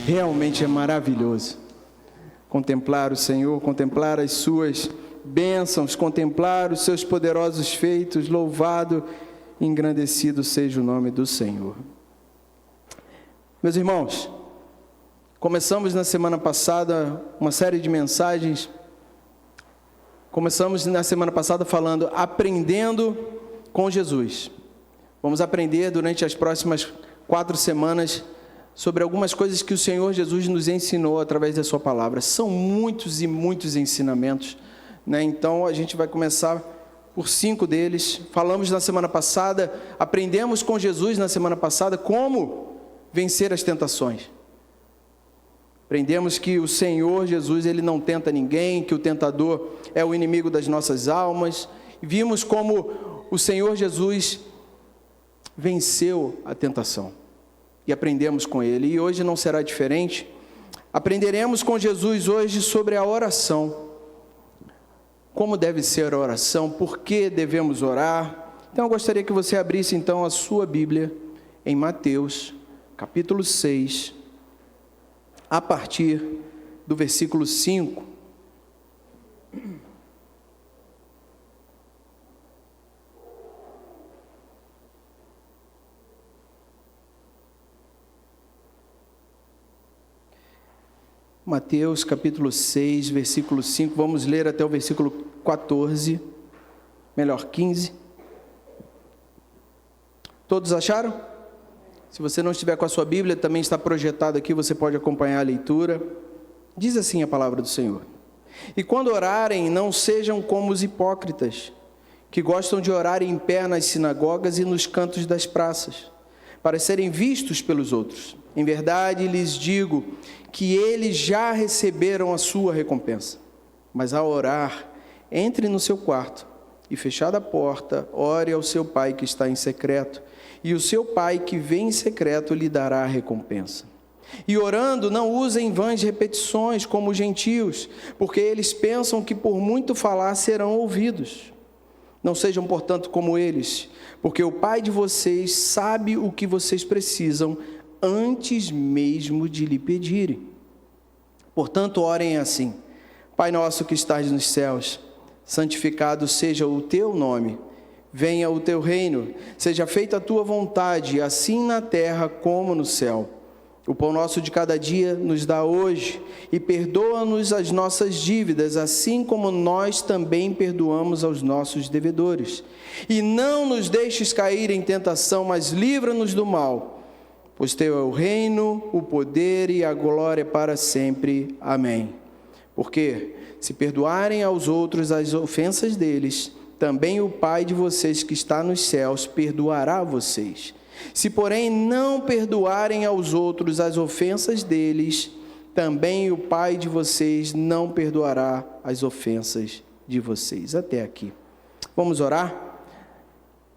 Realmente é maravilhoso contemplar o Senhor, contemplar as suas bênçãos, contemplar os seus poderosos feitos. Louvado e engrandecido seja o nome do Senhor. Meus irmãos, começamos na semana passada uma série de mensagens. Começamos na semana passada falando aprendendo com Jesus. Vamos aprender durante as próximas 4 semanas sobre algumas coisas que o Senhor Jesus nos ensinou através da sua palavra. São muitos e muitos ensinamentos, né? Então a gente vai começar por 5 deles. Falamos na semana passada, aprendemos com Jesus na semana passada como vencer as tentações. Aprendemos que o Senhor Jesus, Ele não tenta ninguém, que o tentador é o inimigo das nossas almas. E vimos como o Senhor Jesus venceu a tentação. E aprendemos com Ele. E hoje não será diferente. Aprenderemos com Jesus hoje sobre a oração. Como deve ser a oração, por que devemos orar. Então eu gostaria que você abrisse então a sua Bíblia em Mateus, capítulo 6, a partir do versículo 5. Mateus capítulo 6, versículo 5, vamos ler até o versículo 14, melhor 15. Todos acharam? Se você não estiver com a sua Bíblia, também está projetado aqui, você pode acompanhar a leitura. Diz assim a palavra do Senhor: E quando orarem, não sejam como os hipócritas, que gostam de orar em pé nas sinagogas e nos cantos das praças, para serem vistos pelos outros. Em verdade, lhes digo que eles já receberam a sua recompensa. Mas ao orar, entre no seu quarto e, fechada a porta, ore ao seu Pai que está em secreto, e o seu Pai que vem em secreto lhe dará a recompensa. E orando, não usem vãs repetições como os gentios, porque eles pensam que por muito falar serão ouvidos. Não sejam, portanto, como eles, porque o Pai de vocês sabe o que vocês precisam antes mesmo de lhe pedirem. Portanto, orem assim: Pai nosso que estás nos céus, santificado seja o teu nome. Venha o teu reino, seja feita a tua vontade, assim na terra como no céu. O pão nosso de cada dia nos dá hoje, e perdoa-nos as nossas dívidas, assim como nós também perdoamos aos nossos devedores. E não nos deixes cair em tentação, mas livra-nos do mal, pois teu é o reino, o poder e a glória para sempre. Amém. Porque se perdoarem aos outros as ofensas deles, também o Pai de vocês que está nos céus perdoará a vocês. Se, porém, não perdoarem aos outros as ofensas deles, também o Pai de vocês não perdoará as ofensas de vocês. Até aqui. Vamos orar?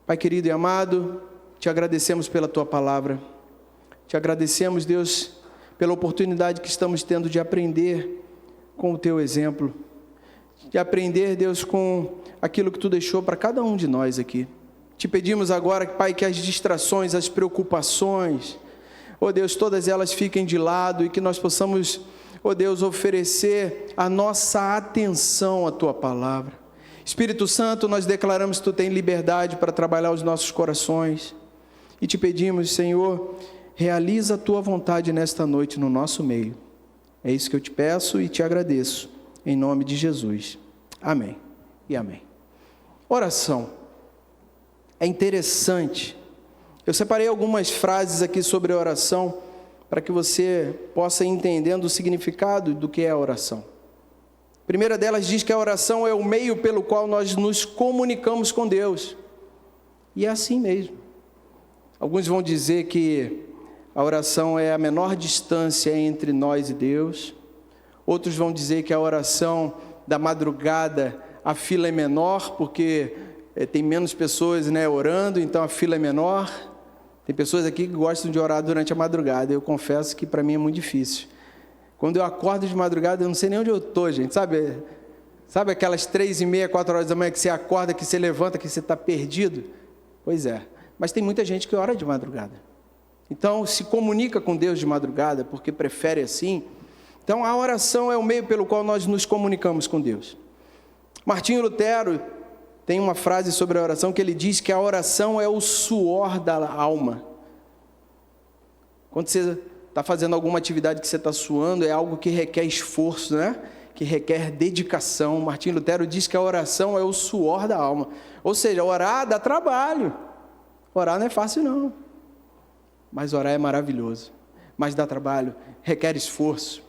Pai querido e amado, te agradecemos pela tua palavra. Te agradecemos, Deus, pela oportunidade que estamos tendo de aprender com o teu exemplo. De aprender, Deus, com aquilo que tu deixou para cada um de nós aqui. Te pedimos agora, Pai, que as distrações, as preocupações, ó Deus, todas elas fiquem de lado e que nós possamos, ó Deus, oferecer a nossa atenção à tua palavra. Espírito Santo, nós declaramos que tu tens liberdade para trabalhar os nossos corações e te pedimos, Senhor, realiza a tua vontade nesta noite no nosso meio. É isso que eu te peço e te agradeço, em nome de Jesus. Amém e amém. Oração. É interessante. Eu separei algumas frases aqui sobre a oração para que você possa ir entendendo o significado do que é a oração. A primeira delas diz que a oração é o meio pelo qual nós nos comunicamos com Deus. E é assim mesmo. Alguns vão dizer que a oração é a menor distância entre nós e Deus. Outros vão dizer que a oração da madrugada, a fila é menor, porque tem menos pessoas, né, orando, então a fila é menor. Tem pessoas aqui que gostam de orar durante a madrugada. Eu confesso que para mim é muito difícil. Quando eu acordo de madrugada, eu não sei nem onde eu estou, gente. Sabe aquelas 3h30, 4 horas da manhã que você acorda, que você levanta, que você está perdido? Pois é. Mas tem muita gente que ora de madrugada. Então, se comunica com Deus de madrugada, porque prefere assim. Então, a oração é o meio pelo qual nós nos comunicamos com Deus. Martinho Lutero tem uma frase sobre a oração que ele diz que a oração é o suor da alma. Quando você está fazendo alguma atividade que você está suando, é algo que requer esforço, né? Que requer dedicação. Martinho Lutero diz que a oração é o suor da alma. Ou seja, orar dá trabalho. Orar não é fácil não. Mas orar é maravilhoso. Mas dá trabalho, requer esforço.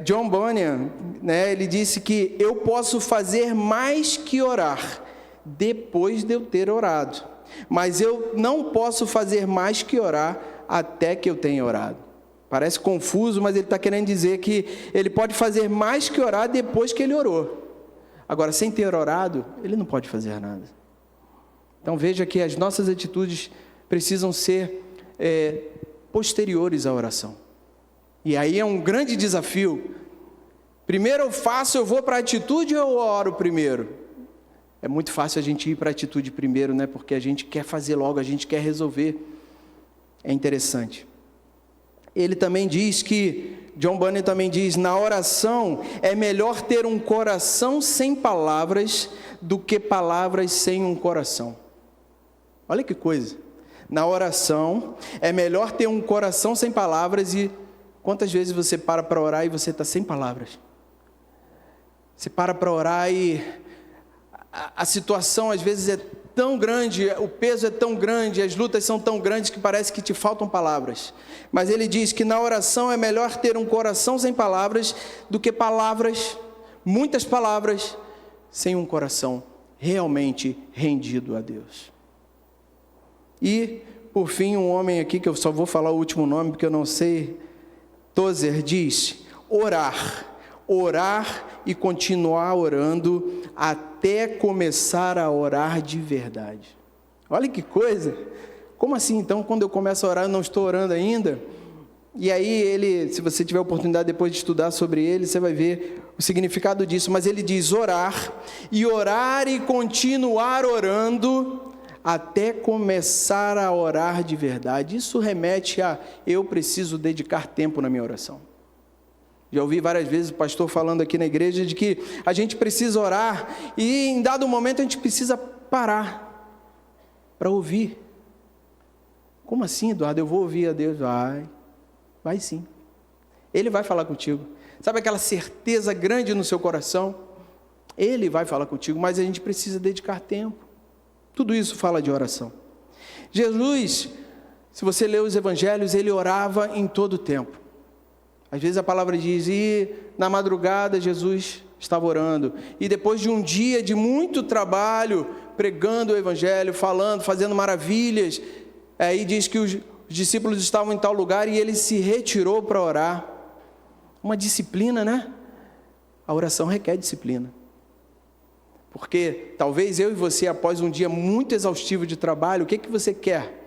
John Bunyan, né, ele disse que eu posso fazer mais que orar depois de eu ter orado, mas eu não posso fazer mais que orar até que eu tenha orado. Parece confuso, mas ele está querendo dizer que ele pode fazer mais que orar depois que ele orou. Agora, sem ter orado, ele não pode fazer nada. Então veja que as nossas atitudes precisam ser posteriores à oração. E aí é um grande desafio. Primeiro eu vou para a atitude ou eu oro primeiro? É muito fácil a gente ir para a atitude primeiro, né? Porque a gente quer fazer logo, a gente quer resolver. É interessante. Ele também diz John Bunyan também diz, na oração é melhor ter um coração sem palavras do que palavras sem um coração. Olha que coisa. Na oração é melhor ter um coração sem palavras. E quantas vezes você para orar e você está sem palavras? Você para orar e a situação às vezes é tão grande, o peso é tão grande, as lutas são tão grandes que parece que te faltam palavras. Mas ele diz que na oração é melhor ter um coração sem palavras do que palavras, muitas palavras, sem um coração realmente rendido a Deus. E, por fim, um homem aqui, que eu só vou falar o último nome porque eu não sei, Tozer diz, orar e continuar orando até começar a orar de verdade. Olha que coisa! Como assim? Então, quando eu começo a orar, eu não estou orando ainda? E aí, se você tiver oportunidade depois de estudar sobre ele, você vai ver o significado disso. Mas ele diz orar e continuar orando até começar a orar de verdade. Isso remete a eu preciso dedicar tempo na minha oração. Já ouvi várias vezes o pastor falando aqui na igreja de que a gente precisa orar e em dado momento a gente precisa parar para ouvir. Como assim, Eduardo? Eu vou ouvir a Deus? Vai sim. Ele vai falar contigo. Sabe aquela certeza grande no seu coração? Ele vai falar contigo, mas a gente precisa dedicar tempo. Tudo isso fala de oração. Jesus, se você ler os evangelhos, ele orava em todo o tempo. Às vezes a palavra diz, e na madrugada Jesus estava orando. E depois de um dia de muito trabalho, pregando o evangelho, falando, fazendo maravilhas, aí diz que os discípulos estavam em tal lugar e ele se retirou para orar. Uma disciplina, né? A oração requer disciplina. Porque talvez eu e você, após um dia muito exaustivo de trabalho, o que você quer?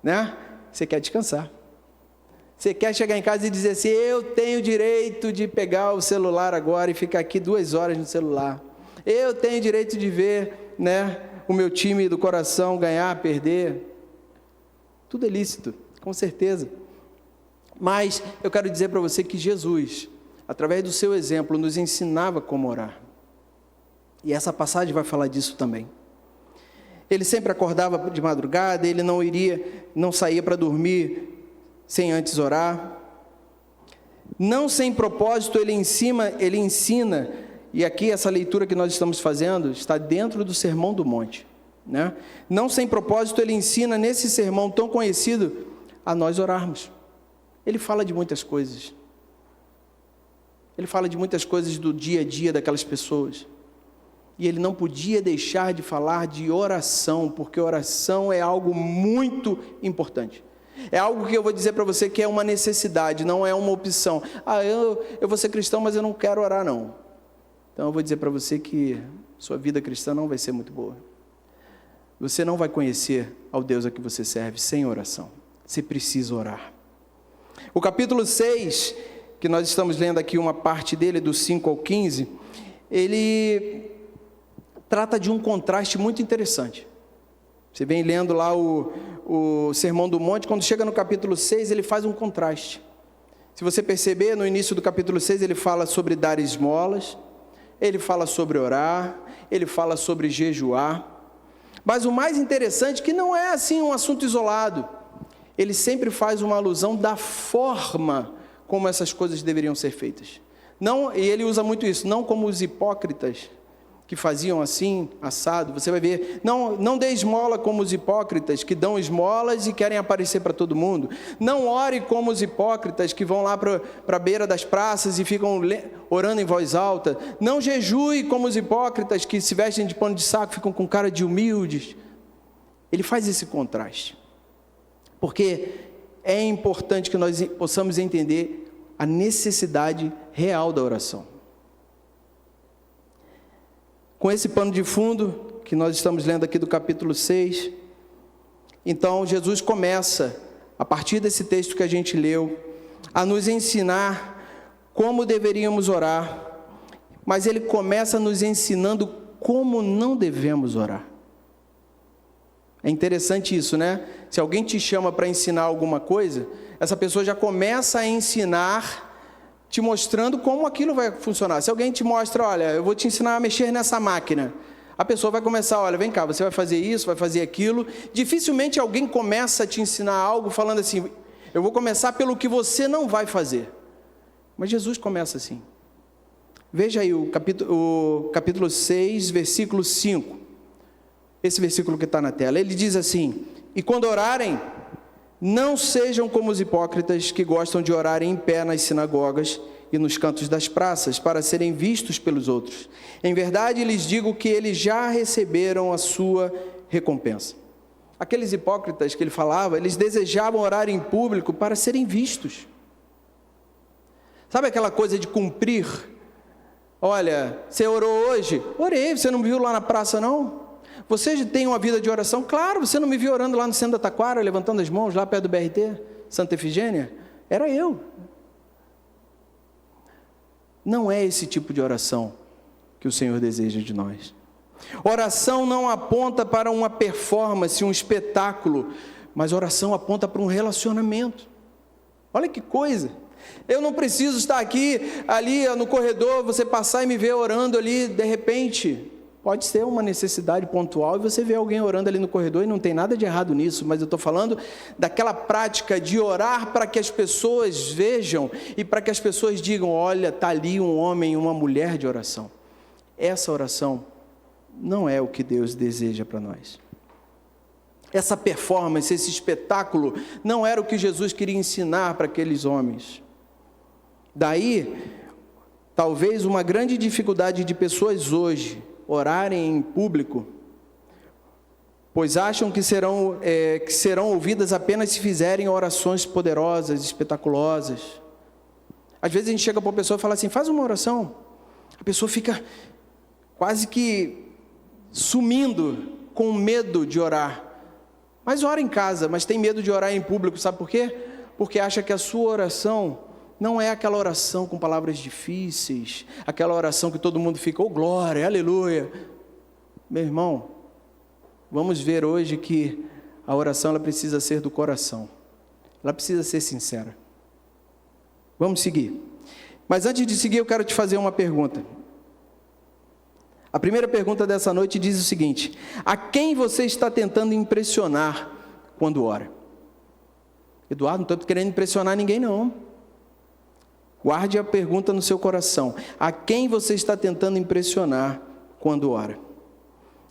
Né? Você quer descansar. Você quer chegar em casa e dizer assim, eu tenho direito de pegar o celular agora e ficar aqui 2 horas no celular. Eu tenho direito de ver, né, o meu time do coração ganhar, perder. Tudo é lícito, com certeza. Mas eu quero dizer para você que Jesus, através do seu exemplo, nos ensinava como orar. E essa passagem vai falar disso também. Ele sempre acordava de madrugada, ele não saía para dormir sem antes orar. Não sem propósito, ele ensina, e aqui essa leitura que nós estamos fazendo está dentro do Sermão do Monte, né? Não sem propósito, ele ensina nesse sermão tão conhecido a nós orarmos. Ele fala de muitas coisas. Ele fala de muitas coisas do dia a dia daquelas pessoas. E ele não podia deixar de falar de oração, porque oração é algo muito importante. É algo que eu vou dizer para você que é uma necessidade, não é uma opção. Eu vou ser cristão, mas eu não quero orar, não. Então eu vou dizer para você que sua vida cristã não vai ser muito boa. Você não vai conhecer ao Deus a que você serve sem oração. Você precisa orar. O capítulo 6, que nós estamos lendo aqui uma parte dele, do 5 ao 15, ele trata de um contraste muito interessante. Você vem lendo lá o Sermão do Monte, quando chega no capítulo 6, ele faz um contraste. Se você perceber, no início do capítulo 6, ele fala sobre dar esmolas, ele fala sobre orar, ele fala sobre jejuar. Mas o mais interessante é que não é assim um assunto isolado. Ele sempre faz uma alusão da forma como essas coisas deveriam ser feitas. Não, e ele usa muito isso, não como os hipócritas que faziam assim, assado. Você vai ver, não dê esmola como os hipócritas que dão esmolas e querem aparecer para todo mundo. Não ore como os hipócritas que vão lá para a beira das praças e ficam orando em voz alta. Não jejue como os hipócritas que se vestem de pano de saco, ficam com cara de humildes. Ele faz esse contraste, porque é importante que nós possamos entender a necessidade real da oração. Com esse pano de fundo que nós estamos lendo aqui do capítulo 6, então Jesus começa, a partir desse texto que a gente leu, a nos ensinar como deveríamos orar, mas ele começa nos ensinando como não devemos orar. É interessante isso, né? Se alguém te chama para ensinar alguma coisa, essa pessoa já começa a ensinar, te mostrando como aquilo vai funcionar. Se alguém te mostra, olha, eu vou te ensinar a mexer nessa máquina, a pessoa vai começar, olha, vem cá, você vai fazer isso, vai fazer aquilo. Dificilmente alguém começa a te ensinar algo falando assim, eu vou começar pelo que você não vai fazer. Mas Jesus começa assim. Veja aí o capítulo 6, versículo 5. Esse versículo que está na tela. Ele diz assim, e quando orarem, não sejam como os hipócritas que gostam de orar em pé nas sinagogas e nos cantos das praças, para serem vistos pelos outros. Em verdade, lhes digo que eles já receberam a sua recompensa. Aqueles hipócritas que ele falava, eles desejavam orar em público para serem vistos. Sabe aquela coisa de cumprir? Olha, você orou hoje? Orei, você não me viu lá na praça não? Você tem uma vida de oração? Claro, você não me viu orando lá no centro da Taquara, levantando as mãos lá perto do BRT, Santa Efigênia? Era eu. Não é esse tipo de oração que o Senhor deseja de nós. Oração não aponta para uma performance, um espetáculo, mas oração aponta para um relacionamento. Olha que coisa! Eu não preciso estar aqui, ali no corredor, você passar e me ver orando ali, de repente. Pode ser uma necessidade pontual e você vê alguém orando ali no corredor e não tem nada de errado nisso, mas eu estou falando daquela prática de orar para que as pessoas vejam e para que as pessoas digam, olha, está ali um homem e uma mulher de oração. Essa oração não é o que Deus deseja para nós. Essa performance, esse espetáculo, não era o que Jesus queria ensinar para aqueles homens. Daí, talvez uma grande dificuldade de pessoas hoje orarem em público, pois acham que serão ouvidas apenas se fizerem orações poderosas, espetaculosas. Às vezes a gente chega para uma pessoa e fala assim, faz uma oração. A pessoa fica quase que sumindo, com medo de orar. Mas ora em casa, mas tem medo de orar em público, sabe por quê? Porque acha que a sua oração não é aquela oração com palavras difíceis, aquela oração que todo mundo fica, oh glória, aleluia. Meu irmão, vamos ver hoje que a oração ela precisa ser do coração, ela precisa ser sincera. Vamos seguir. Mas antes de seguir, eu quero te fazer uma pergunta. A primeira pergunta dessa noite diz o seguinte, a quem você está tentando impressionar quando ora? Eduardo, não estou querendo impressionar ninguém não. Guarde a pergunta no seu coração. A quem você está tentando impressionar quando ora?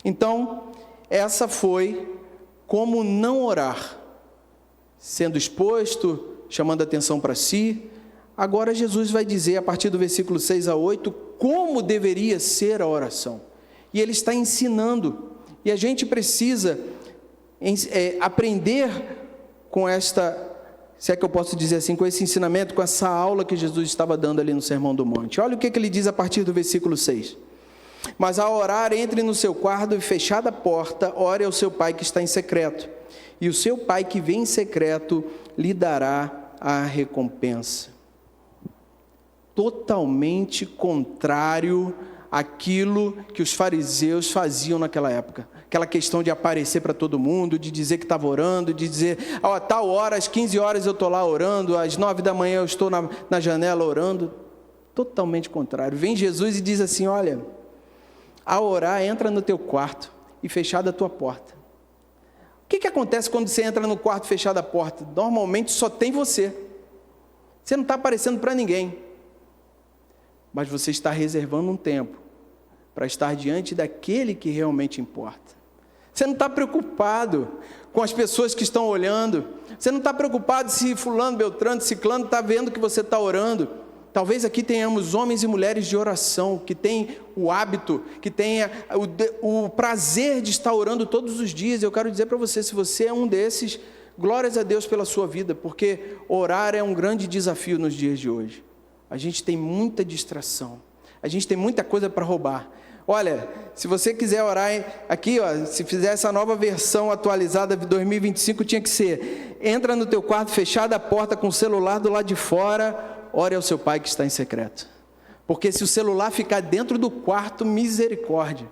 Então, essa foi como não orar. Sendo exposto, chamando a atenção para si. Agora Jesus vai dizer, a partir do versículo 6 a 8, como deveria ser a oração. E ele está ensinando. E a gente precisa aprender com esta, se é que eu posso dizer assim, com esse ensinamento, com essa aula que Jesus estava dando ali no Sermão do Monte. Olha o que ele diz a partir do versículo 6. Mas ao orar, entre no seu quarto e fechada a porta, ore ao seu pai que está em secreto. E o seu pai que vem em secreto lhe dará a recompensa. Totalmente contrário aquilo que os fariseus faziam naquela época. Aquela questão de aparecer para todo mundo, de dizer que estava orando, de dizer, a tal hora, às 15 horas eu estou lá orando, às 9 da manhã eu estou na janela orando. Totalmente contrário. Vem Jesus e diz assim, olha, ao orar, entra no teu quarto e fechada a tua porta. O que acontece quando você entra no quarto fechada a porta? Normalmente só tem você. Você não está aparecendo para ninguém. Mas você está reservando um tempo para estar diante daquele que realmente importa. Você não está preocupado com as pessoas que estão olhando. Você não está preocupado se fulano, beltrano, ciclano está vendo que você está orando. Talvez aqui tenhamos homens e mulheres de oração, que têm o hábito, que têm o prazer de estar orando todos os dias. Eu quero dizer para você, se você é um desses, glórias a Deus pela sua vida, porque orar é um grande desafio nos dias de hoje. A gente tem muita distração, a gente tem muita coisa para roubar. Olha, se você quiser orar aqui, se fizer essa nova versão atualizada de 2025, tinha que ser, entra no teu quarto, fechada a porta com o celular do lado de fora, ore ao seu pai que está em secreto. Porque se o celular ficar dentro do quarto, misericórdia,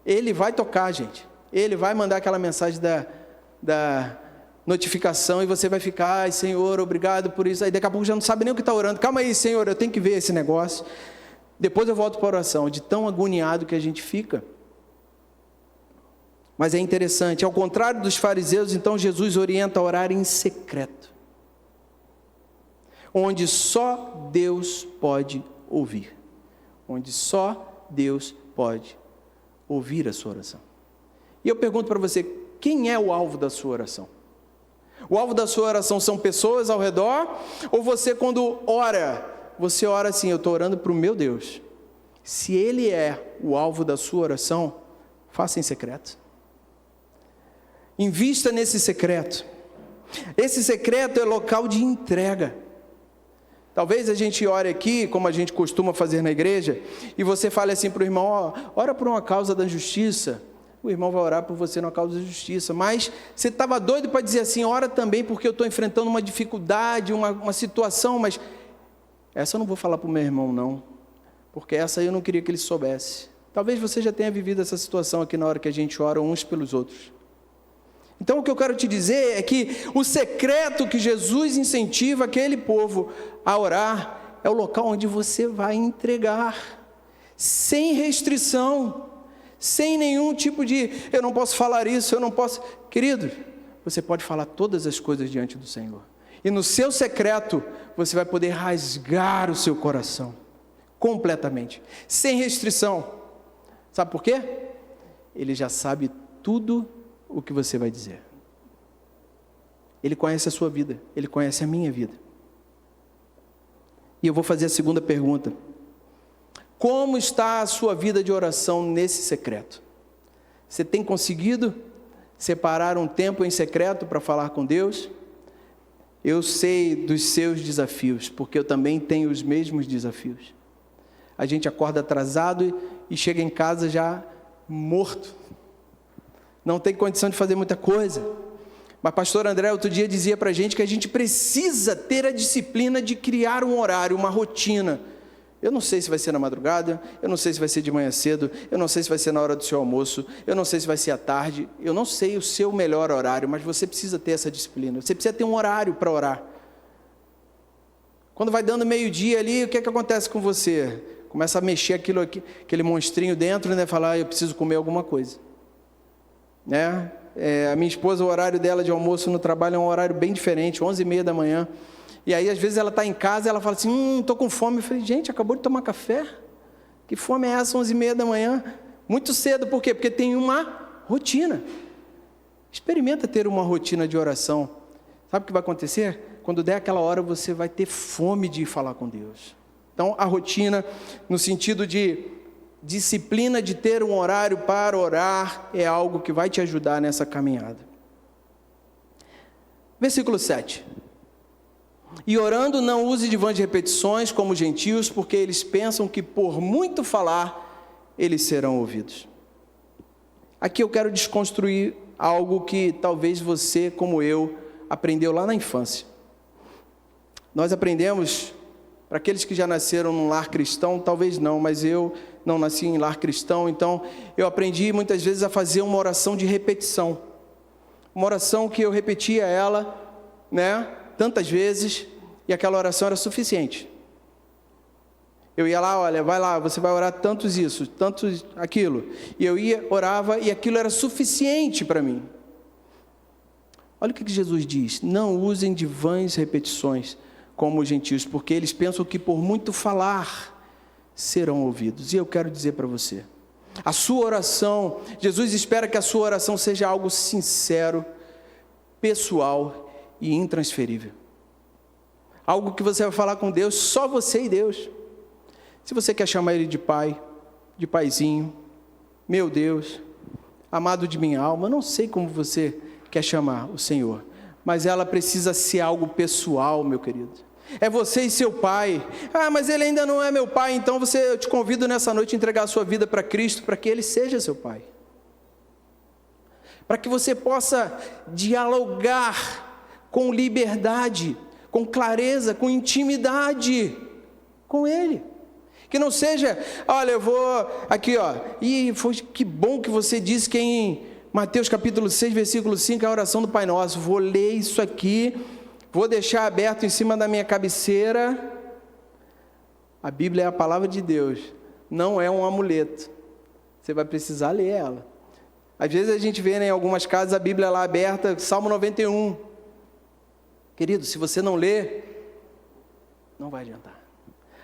ele vai tocar, gente. Ele vai mandar aquela mensagem da notificação e você vai ficar, ai Senhor, obrigado por isso. Aí daqui a pouco já não sabe nem o que está orando. Calma aí, Senhor, eu tenho que ver esse negócio. Depois eu volto para a oração, de tão agoniado que a gente fica. Mas é interessante, ao contrário dos fariseus, então Jesus orienta a orar em secreto, onde só Deus pode ouvir. Onde só Deus pode ouvir a sua oração. E eu pergunto para você, quem é o alvo da sua oração? O alvo da sua oração são pessoas ao redor? Ou você, quando ora, você ora assim, eu estou orando para o meu Deus. Se Ele é o alvo da sua oração, faça em secreto. Invista nesse secreto. Esse secreto é local de entrega. Talvez a gente ore aqui, como a gente costuma fazer na igreja, e você fale assim para o irmão, ora por uma causa da justiça. O irmão vai orar por você numa causa da justiça, mas você estava doido para dizer assim, ora também porque eu estou enfrentando uma dificuldade, uma situação, mas essa eu não vou falar para o meu irmão não, porque essa eu não queria que ele soubesse. Talvez você já tenha vivido essa situação aqui na hora que a gente ora uns pelos outros. Então o que eu quero te dizer é que o secreto que Jesus incentiva aquele povo a orar é o local onde você vai entregar, sem restrição, sem nenhum tipo de, eu não posso falar isso, eu não posso. Querido, você pode falar todas as coisas diante do Senhor. E no seu secreto, você vai poder rasgar o seu coração, completamente, sem restrição. Sabe por quê? Ele já sabe tudo o que você vai dizer. Ele conhece a sua vida, Ele conhece a minha vida. E eu vou fazer a segunda pergunta. Como está a sua vida de oração nesse secreto? Você tem conseguido separar um tempo em secreto para falar com Deus? Eu sei dos seus desafios, porque eu também tenho os mesmos desafios. A gente acorda atrasado e chega em casa já morto. Não tem condição de fazer muita coisa. Mas pastor André outro dia dizia para a gente que a gente precisa ter a disciplina de criar um horário, uma rotina. Eu não sei se vai ser na madrugada, eu não sei se vai ser de manhã cedo, eu não sei se vai ser na hora do seu almoço, eu não sei se vai ser à tarde, eu não sei o seu melhor horário, mas você precisa ter essa disciplina, você precisa ter um horário para orar. Quando vai dando meio-dia ali, o que acontece com você? Começa a mexer aquele monstrinho dentro, né? Falar, eu preciso comer alguma coisa. Né? A minha esposa, o horário dela de almoço no trabalho é um horário bem diferente, 11h30 da manhã. E aí, às vezes, ela está em casa e ela fala assim, estou com fome. Eu falei, gente, acabou de tomar café? Que fome é essa, 11h30 da manhã? Muito cedo, por quê? Porque tem uma rotina. Experimenta ter uma rotina de oração. Sabe o que vai acontecer? Quando der aquela hora, você vai ter fome de falar com Deus. Então, a rotina, no sentido de disciplina de ter um horário para orar, é algo que vai te ajudar nessa caminhada. Versículo 7. E orando, não use de vãs repetições como os gentios, porque eles pensam que por muito falar, eles serão ouvidos. Aqui eu quero desconstruir algo que talvez você, como eu, aprendeu lá na infância. Nós aprendemos, para aqueles que já nasceram num lar cristão, talvez não, mas eu não nasci em lar cristão, então eu aprendi muitas vezes a fazer uma oração de repetição. Uma oração que eu repetia ela, né, tantas vezes, e aquela oração era suficiente. Eu ia lá, olha, vai lá, você vai orar tantos isso, tantos aquilo. E eu ia, orava, e aquilo era suficiente para mim. Olha o que Jesus diz: não usem de vãs repetições, como os gentios, porque eles pensam que por muito falar serão ouvidos. E eu quero dizer para você, a sua oração, Jesus espera que a sua oração seja algo sincero, pessoal e intransferível. Algo que você vai falar com Deus, só você e Deus. Se você quer chamar Ele de pai, de paizinho, meu Deus, amado de minha alma, não sei como você quer chamar o Senhor, mas ela precisa ser algo pessoal, meu querido. É você e seu pai. Ah, mas ele ainda não é meu pai, então eu te convido nessa noite a entregar a sua vida para Cristo, para que Ele seja seu pai. Para que você possa dialogar com liberdade, com clareza, com intimidade com Ele. Que não seja, olha, eu vou aqui, ó, e foi que bom que você disse que em Mateus capítulo 6, versículo 5, é a oração do Pai Nosso. Vou ler isso aqui, vou deixar aberto em cima da minha cabeceira. A Bíblia é a palavra de Deus, não é um amuleto. Você vai precisar ler ela. Às vezes a gente vê, né, em algumas casas a Bíblia lá aberta, Salmo 91. Querido, se você não ler, não vai adiantar.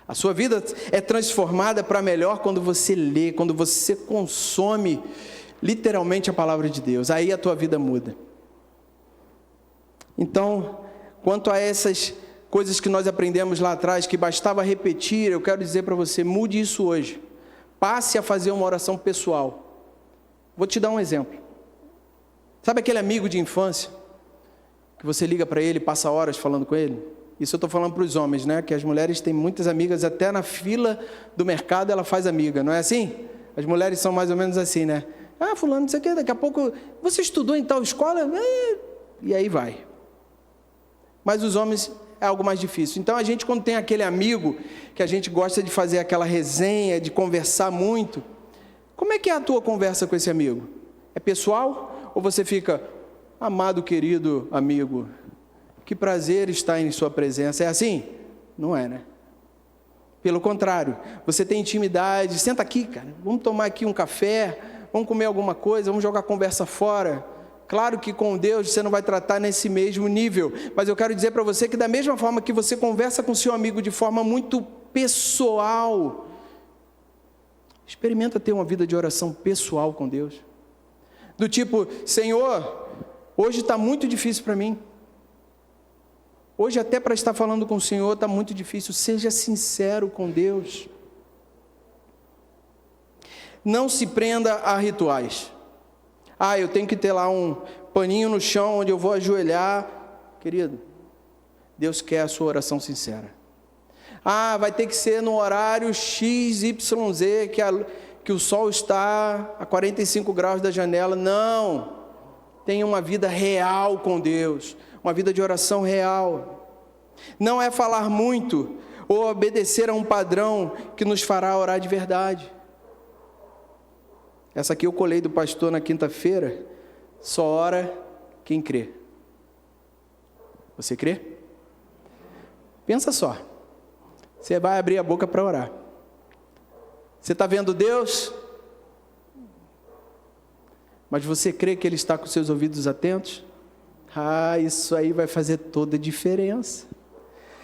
A sua vida é transformada para melhor quando você lê, quando você consome literalmente a palavra de Deus. Aí a tua vida muda. Então, quanto a essas coisas que nós aprendemos lá atrás, que bastava repetir, eu quero dizer para você, mude isso hoje. Passe a fazer uma oração pessoal. Vou te dar um exemplo. Sabe aquele amigo de infância, que você liga para ele e passa horas falando com ele? Isso eu estou falando para os homens, né? Que as mulheres têm muitas amigas, até na fila do mercado ela faz amiga, não é assim? As mulheres são mais ou menos assim, né? Ah, fulano, não sei o quê, daqui a pouco, você estudou em tal escola? E aí vai. Mas os homens é algo mais difícil. Então a gente, quando tem aquele amigo, que a gente gosta de fazer aquela resenha, de conversar muito, como é que é a tua conversa com esse amigo? É pessoal? Ou você fica, amado, querido amigo, que prazer estar em sua presença? É assim? Não é, né? Pelo contrário, você tem intimidade, senta aqui, cara, vamos tomar aqui um café, vamos comer alguma coisa, vamos jogar a conversa fora. Claro que com Deus você não vai tratar nesse mesmo nível, mas eu quero dizer para você que da mesma forma que você conversa com seu amigo de forma muito pessoal, experimenta ter uma vida de oração pessoal com Deus. Do tipo, Senhor, hoje está muito difícil para mim. Hoje até para estar falando com o Senhor está muito difícil. Seja sincero com Deus. Não se prenda a rituais. Ah, eu tenho que ter lá um paninho no chão onde eu vou ajoelhar. Querido, Deus quer a sua oração sincera. Ah, vai ter que ser no horário XYZ, que o sol está a 45 graus da janela. Não. Tenha uma vida real com Deus. Uma vida de oração real. Não é falar muito ou obedecer a um padrão que nos fará orar de verdade. Essa aqui eu colei do pastor na quinta-feira. Só ora quem crê. Você crê? Pensa só. Você vai abrir a boca para orar. Você está vendo Deus? Mas você crê que Ele está com seus ouvidos atentos? Ah, isso aí vai fazer toda a diferença.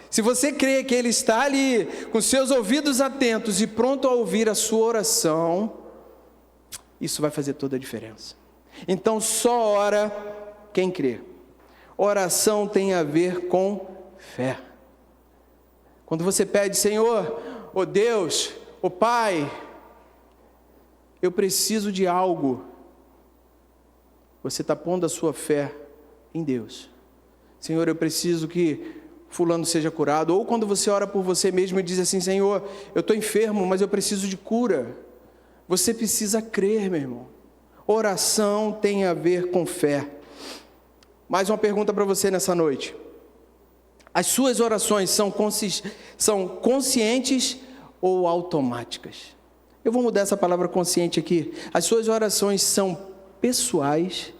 Se você crê que Ele está ali, com seus ouvidos atentos e pronto a ouvir a sua oração, isso vai fazer toda a diferença. Então só ora quem crê. Oração tem a ver com fé. Quando você pede, Senhor, ó Deus, ó Pai, eu preciso de algo, você está pondo a sua fé em Deus. Senhor, eu preciso que fulano seja curado. Ou quando você ora por você mesmo e diz assim, Senhor, eu estou enfermo, mas eu preciso de cura. Você precisa crer, meu irmão. Oração tem a ver com fé. Mais uma pergunta para você nessa noite. As suas orações são conscientes ou automáticas? Eu vou mudar essa palavra consciente aqui. As suas orações são pessoais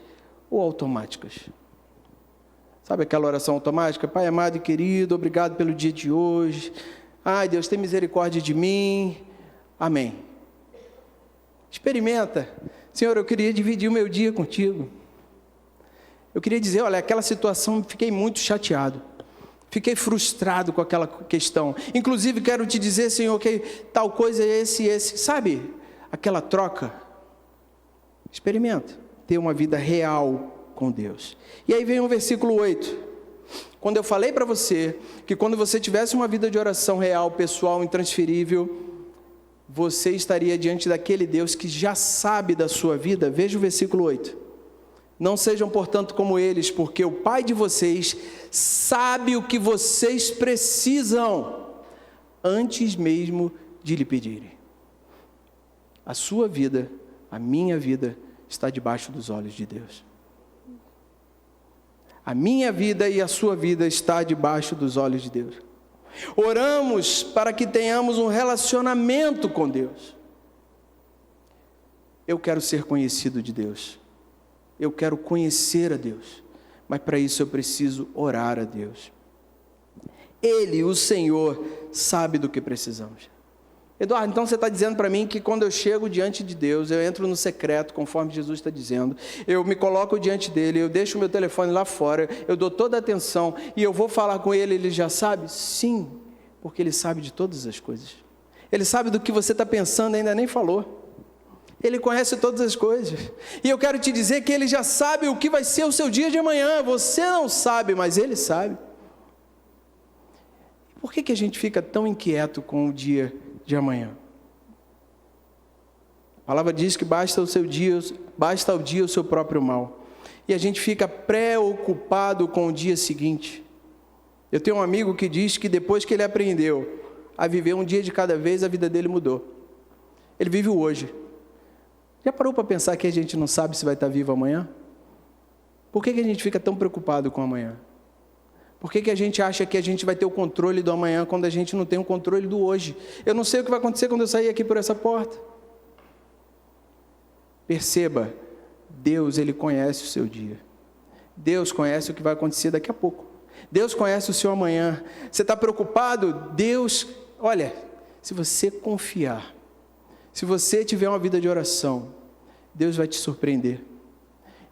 ou automáticas? Sabe aquela oração automática? Pai amado e querido, obrigado pelo dia de hoje. Ai, Deus, tem misericórdia de mim. Amém. Experimenta. Senhor, eu queria dividir o meu dia contigo. Eu queria dizer, olha, aquela situação, fiquei muito chateado. Fiquei frustrado com aquela questão. Inclusive, quero te dizer, Senhor, que tal coisa é esse e esse. Sabe, aquela troca. Experimenta ter uma vida real com Deus. E aí vem o versículo 8. Quando eu falei para você que quando você tivesse uma vida de oração real, pessoal, intransferível, você estaria diante daquele Deus que já sabe da sua vida. Veja o versículo 8. Não sejam, portanto, como eles, porque o Pai de vocês sabe o que vocês precisam, antes mesmo de lhe pedirem. A sua vida, a minha vida, está debaixo dos olhos de Deus. A minha vida e a sua vida está debaixo dos olhos de Deus. Oramos para que tenhamos um relacionamento com Deus. Eu quero ser conhecido de Deus. Eu quero conhecer a Deus. Mas para isso eu preciso orar a Deus. Ele, o Senhor, sabe do que precisamos. Eduardo, então você está dizendo para mim que quando eu chego diante de Deus, eu entro no secreto, conforme Jesus está dizendo, eu me coloco diante dele, eu deixo o meu telefone lá fora, eu dou toda a atenção e eu vou falar com ele, ele já sabe? Sim, porque ele sabe de todas as coisas. Ele sabe do que você está pensando, ainda nem falou. Ele conhece todas as coisas. E eu quero te dizer que ele já sabe o que vai ser o seu dia de amanhã. Você não sabe, mas ele sabe. Por que a gente fica tão inquieto com o dia de amanhã? A palavra diz que basta ao dia o seu próprio mal. E a gente fica preocupado com o dia seguinte. Eu tenho um amigo que diz que depois que ele aprendeu a viver um dia de cada vez, a vida dele mudou. Ele vive o hoje. Já parou para pensar que a gente não sabe se vai estar vivo amanhã? Por que a gente fica tão preocupado com amanhã? Por que a gente acha que a gente vai ter o controle do amanhã quando a gente não tem o controle do hoje? Eu não sei o que vai acontecer quando eu sair aqui por essa porta. Perceba, Deus, Ele conhece o seu dia. Deus conhece o que vai acontecer daqui a pouco. Deus conhece o seu amanhã. Você está preocupado? Deus, olha, se você confiar, se você tiver uma vida de oração, Deus vai te surpreender.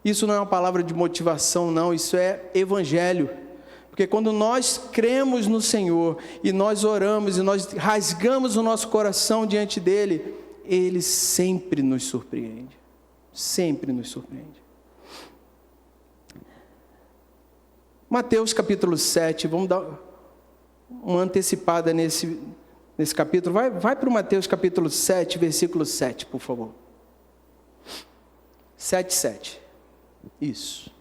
Isso não é uma palavra de motivação, não, isso é evangelho. Porque quando nós cremos no Senhor, e nós oramos, e nós rasgamos o nosso coração diante dEle, Ele sempre nos surpreende. Sempre nos surpreende. Mateus capítulo 7, vamos dar uma antecipada nesse capítulo. Vai para o Mateus capítulo 7, versículo 7, por favor. 7. Isso.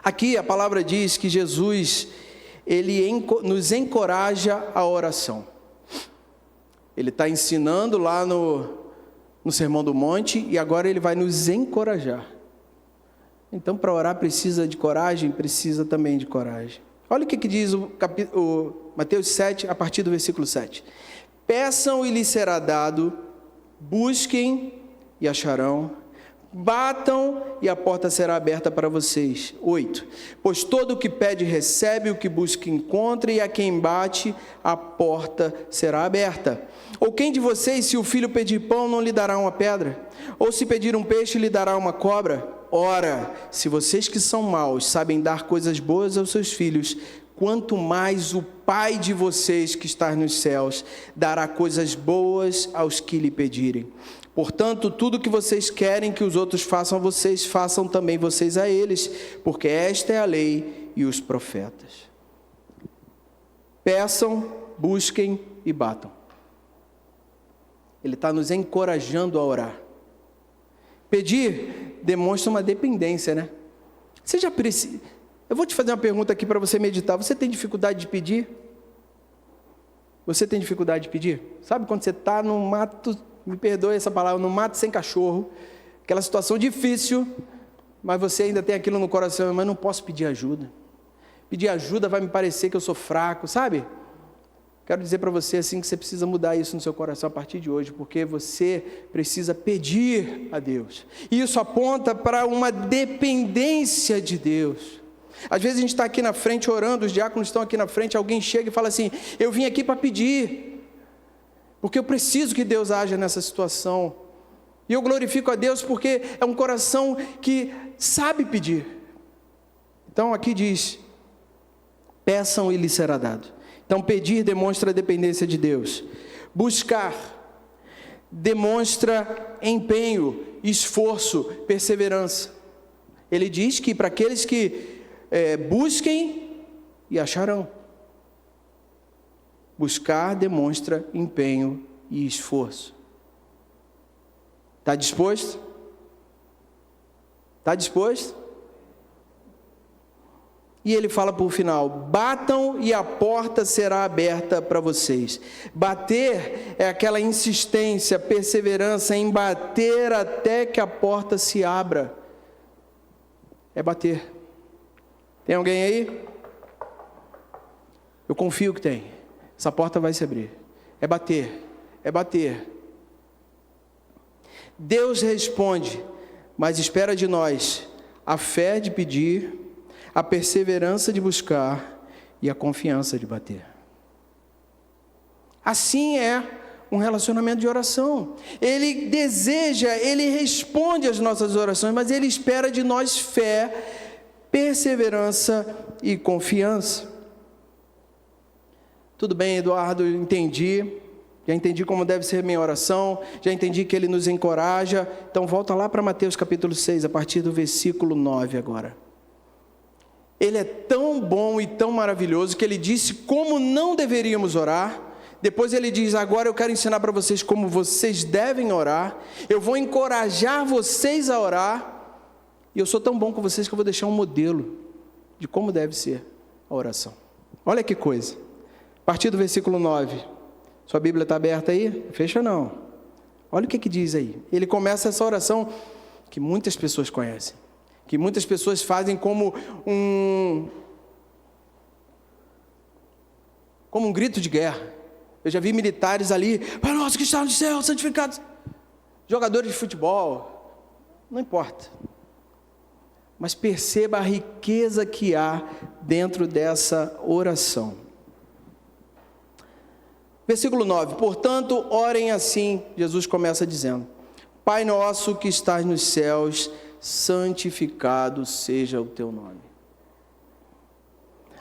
Aqui a palavra diz que Jesus, Ele nos encoraja a oração. Ele está ensinando lá no Sermão do Monte e agora Ele vai nos encorajar. Então, para orar precisa de coragem, precisa também de coragem. Olha o que diz o Mateus 7, a partir do versículo 7. Peçam e lhes será dado, busquem e acharão, batam e a porta será aberta para vocês. 8. Pois todo o que pede recebe, o que busca encontra, e a quem bate, a porta será aberta. Ou quem de vocês, se o filho pedir pão, não lhe dará uma pedra? Ou se pedir um peixe, lhe dará uma cobra? Ora, se vocês que são maus sabem dar coisas boas aos seus filhos, quanto mais o Pai de vocês que está nos céus dará coisas boas aos que lhe pedirem. Portanto, tudo que vocês querem que os outros façam a vocês, façam também vocês a eles, porque esta é a lei e os profetas. Peçam, busquem e batam. Ele está nos encorajando a orar. Pedir demonstra uma dependência, né? Você já precisa... Eu vou te fazer uma pergunta aqui para você meditar. Você tem dificuldade de pedir? Você tem dificuldade de pedir? Sabe quando você está no mato, me perdoe essa palavra, no mato sem cachorro, aquela situação difícil, mas você ainda tem aquilo no coração, mas não posso pedir ajuda. Pedir ajuda vai me parecer que eu sou fraco, sabe? Quero dizer para você assim que você precisa mudar isso no seu coração a partir de hoje, porque você precisa pedir a Deus. E isso aponta para uma dependência de Deus. Às vezes a gente está aqui na frente orando, os diáconos estão aqui na frente, alguém chega e fala assim: eu vim aqui para pedir, porque eu preciso que Deus haja nessa situação. E eu glorifico a Deus porque é um coração que sabe pedir. Então aqui diz: peçam e lhes será dado. Então, pedir demonstra a dependência de Deus. Buscar demonstra empenho, esforço, perseverança. Ele diz que para aqueles que busquem e acharão. Buscar demonstra empenho e esforço. Está disposto? Está disposto? E ele fala por final: batam e a porta será aberta para vocês. Bater é aquela insistência, perseverança em bater até que a porta se abra. É bater. Tem alguém aí? Eu confio que tem. Essa porta vai se abrir. É bater. É bater. Deus responde, mas espera de nós a fé de pedir, a perseverança de buscar e a confiança de bater. Assim é um relacionamento de oração. Ele deseja, ele responde às nossas orações, mas ele espera de nós fé, perseverança e confiança. Tudo bem, Eduardo, entendi. Já entendi como deve ser minha oração, já entendi que ele nos encoraja. Então volta lá para Mateus capítulo 6, a partir do versículo 9 agora. Ele é tão bom e tão maravilhoso que ele disse como não deveríamos orar. Depois ele diz: agora eu quero ensinar para vocês como vocês devem orar. Eu vou encorajar vocês a orar. E eu sou tão bom com vocês que eu vou deixar um modelo de como deve ser a oração. Olha que coisa. A partir do versículo 9. Sua Bíblia está aberta aí? Fecha não. Olha o que diz aí. Ele começa essa oração que muitas pessoas conhecem, que muitas pessoas fazem como um grito de guerra. Eu já vi militares ali: Pai nosso que está no céu, santificado. Jogadores de futebol, não importa. Mas perceba a riqueza que há dentro dessa oração. Versículo 9: portanto, orem assim. Jesus começa dizendo: Pai nosso que estás nos céus, santificado seja o teu nome.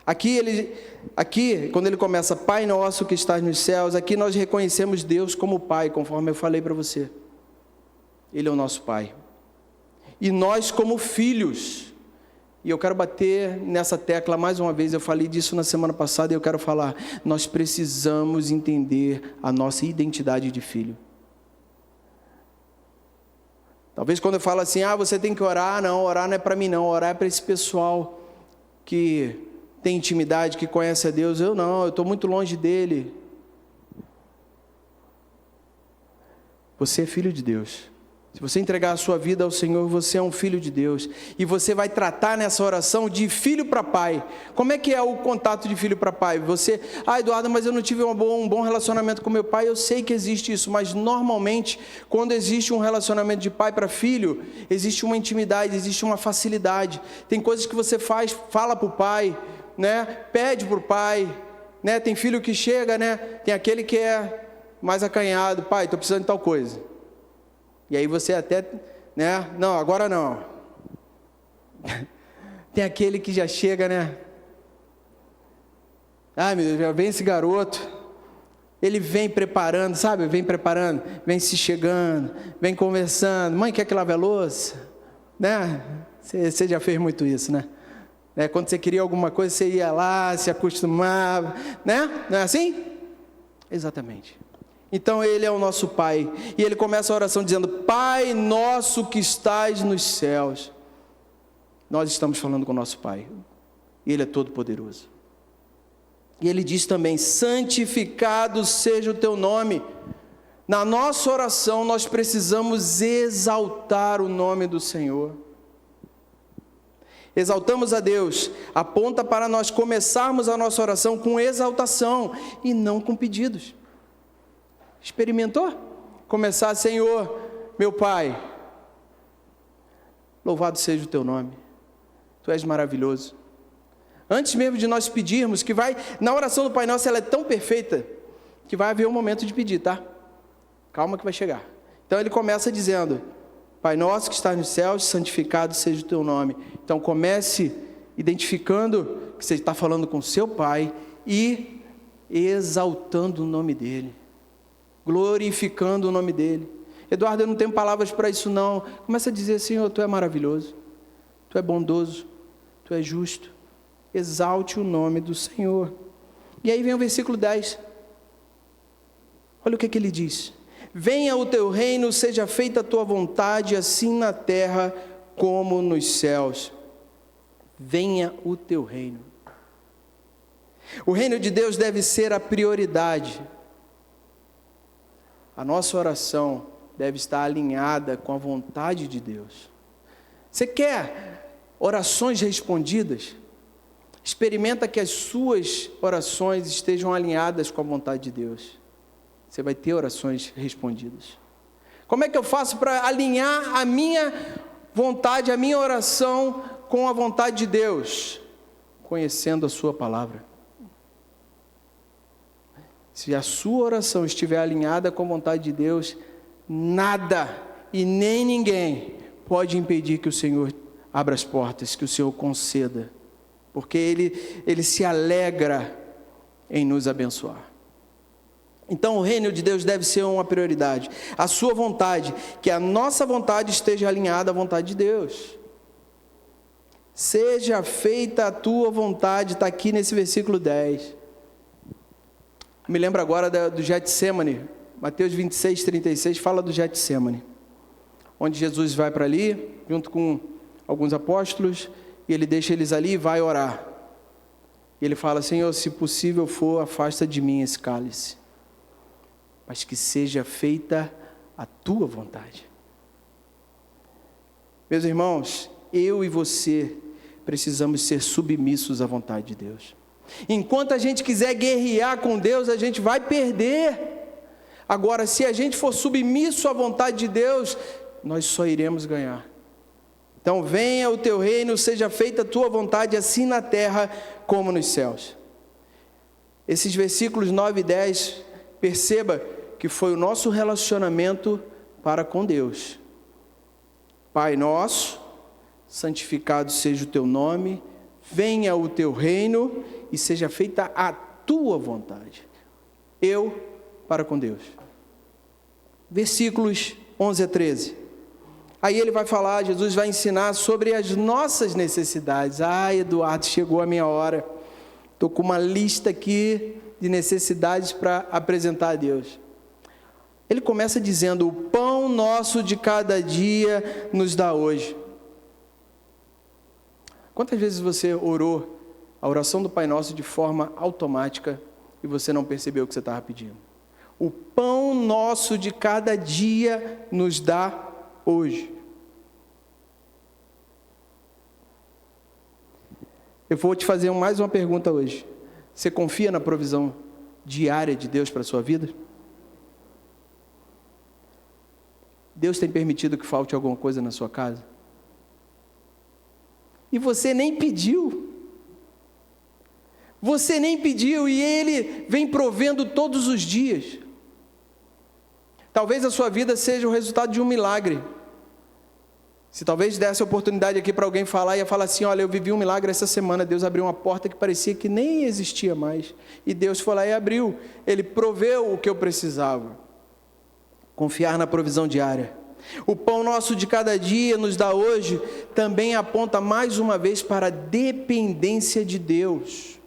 Aqui, quando ele começa, Pai nosso que estás nos céus, aqui nós reconhecemos Deus como Pai, conforme eu falei para você. Ele é o nosso Pai. E nós como filhos. E eu quero bater nessa tecla mais uma vez, eu falei disso na semana passada e eu quero falar: nós precisamos entender a nossa identidade de filho. Talvez quando eu falo assim: você tem que orar, não, orar não é para mim não, orar é para esse pessoal que tem intimidade, que conhece a Deus. Eu estou muito longe dele. Você é filho de Deus. Se você entregar a sua vida ao Senhor, você é um filho de Deus. E você vai tratar nessa oração de filho para pai. Como é que é o contato de filho para pai? Você: Eduardo, mas eu não tive um bom relacionamento com meu pai. Eu sei que existe isso, mas normalmente, quando existe um relacionamento de pai para filho, existe uma intimidade, existe uma facilidade. Tem coisas que você fala para o pai, né? Pede para o pai, né? Tem filho que chega, né? Tem aquele que é mais acanhado: pai, estou precisando de tal coisa. E aí você até, né? Não, agora não. Tem aquele que já chega, né? Ai, meu Deus, já vem esse garoto. Ele vem preparando, sabe? Vem preparando, vem se chegando, vem conversando. Mãe, quer que lave a louça? Né? Você já fez muito isso, né? Quando você queria alguma coisa, você ia lá, se acostumava, né? Não é assim? Exatamente. Então ele é o nosso Pai, e ele começa a oração dizendo: Pai nosso que estás nos céus. Nós estamos falando com o nosso Pai, e ele é todo poderoso. E ele diz também: santificado seja o teu nome. Na nossa oração nós precisamos exaltar o nome do Senhor. Exaltamos a Deus, aponta para nós começarmos a nossa oração com exaltação e não com pedidos. Experimentou? Começar, Senhor, meu Pai, louvado seja o teu nome, tu és maravilhoso. Antes mesmo de nós pedirmos, que vai, na oração do Pai Nosso, ela é tão perfeita, que vai haver um momento de pedir, tá? Calma que vai chegar. Então ele começa dizendo, Pai Nosso que está nos céus, santificado seja o teu nome. Então comece identificando que você está falando com seu Pai e exaltando o nome dEle, glorificando o nome dEle. Eduardo, eu não tenho palavras para isso não. Começa a dizer, Senhor, tu é maravilhoso, tu é bondoso, tu é justo. Exalte o nome do Senhor. E aí vem o versículo 10. Olha o que ele diz. Venha o teu reino, seja feita a tua vontade, assim na terra como nos céus. Venha o teu reino. O reino de Deus deve ser a prioridade. A nossa oração deve estar alinhada com a vontade de Deus. Você quer orações respondidas? Experimenta que as suas orações estejam alinhadas com a vontade de Deus. Você vai ter orações respondidas. Como é que eu faço para alinhar a minha vontade, a minha oração com a vontade de Deus? Conhecendo a sua palavra. Se a sua oração estiver alinhada com a vontade de Deus, nada e nem ninguém pode impedir que o Senhor abra as portas, que o Senhor conceda, porque Ele se alegra em nos abençoar. Então o reino de Deus deve ser uma prioridade, a sua vontade, que a nossa vontade esteja alinhada à vontade de Deus. Seja feita a tua vontade, está aqui nesse versículo 10. Me lembro agora do Getsemane, Mateus 26, 36, fala do Getsemane, onde Jesus vai para ali, junto com alguns apóstolos, e ele deixa eles ali e vai orar. E ele fala, Senhor, se possível for, afasta de mim esse cálice, mas que seja feita a tua vontade. Meus irmãos, eu e você precisamos ser submissos à vontade de Deus. Enquanto a gente quiser guerrear com Deus, a gente vai perder. Agora, se a gente for submisso à vontade de Deus, nós só iremos ganhar. Então, venha o teu reino, seja feita a tua vontade, assim na terra como nos céus. Esses versículos 9 e 10, perceba que foi o nosso relacionamento para com Deus. Pai nosso, santificado seja o teu nome, venha o teu reino e seja feita a tua vontade. Eu para com Deus. Versículos 11 a 13. Aí ele vai falar, Jesus vai ensinar sobre as nossas necessidades. Eduardo, chegou a minha hora. Estou com uma lista aqui de necessidades para apresentar a Deus. Ele começa dizendo, o pão nosso de cada dia nos dá hoje. Quantas vezes você orou a oração do Pai Nosso de forma automática e você não percebeu o que você estava pedindo? O pão nosso de cada dia nos dá hoje. Eu vou te fazer mais uma pergunta hoje. Você confia na provisão diária de Deus para a sua vida? Deus tem permitido que falte alguma coisa na sua casa? E você nem pediu. Você nem pediu e Ele vem provendo todos os dias. Talvez a sua vida seja o resultado de um milagre. Se talvez desse a oportunidade aqui para alguém falar, ia falar assim, olha, eu vivi um milagre essa semana, Deus abriu uma porta que parecia que nem existia mais. E Deus foi lá e abriu. Ele proveu o que eu precisava. Confiar na provisão diária. O pão nosso de cada dia nos dá hoje, também aponta mais uma vez para a dependência de Deus.